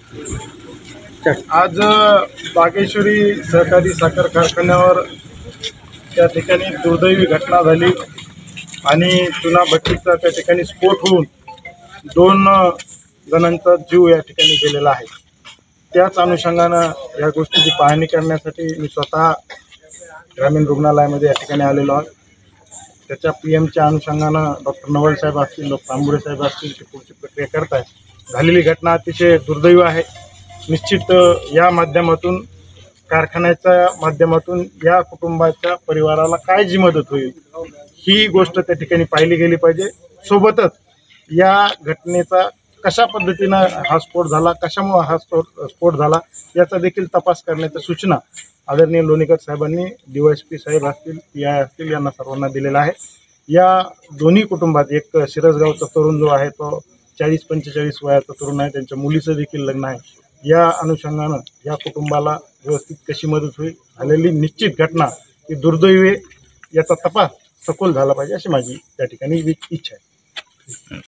आज बागेश्वरी सहकारी साखर कारखान्यावर त्या ठिकाणी दुर्दैवी घटना झाली आणि चुना भट्टीचा त्या ठिकाणी स्फोट होऊन 2 जणांचा जीव या ठिकाणी गेलेला आहे। त्याच अनुषंगानं या गोष्टीची पाहणी करण्यासाठी मी स्वतः ग्रामीण रुग्णालयामध्ये या ठिकाणी आलेलो आहे। त्याच्या पीएमच्या अनुषंगानं डॉक्टर नवल साहेब असतील, डॉक्टर आंबुरे साहेब असतील, ते पुढची प्रक्रिया करत आहेत। झालेली घटना अतिशय दुर्दैवी आहे। निश्चित या माध्यमातून कारखान्याच्या माध्यमातून या कुटुंबाच्या परिवाराला काय जी मदत होईल ही गोष्ट त्या ठिकाणी पाहिली गेली पाहिजे। सोबतच या घटनेचा कशा पद्धतीनं हा स्फोट झाला, कशामुळे हा स्फोट झाला याचा देखील तपास करण्याच्या सूचना आदरणीय लोणीकर साहेबांनी DYSP साहेब असतील, PI असतील यांना सर्वांना दिलेला आहे। या दोन्ही कुटुंबात एक शिरसगावचा तरुण जो आहे तो 40-45 वयाचा तरुण आहे, त्यांच्या मुलीचं देखील लग्न आहे। या अनुषंगानं या कुटुंबाला व्यवस्थित कशी मदत होईल, झालेली निश्चित घटना ही दुर्दैवी याचा तपास सखोल झाला पाहिजे अशी माझी त्या ठिकाणी इच्छा आहे।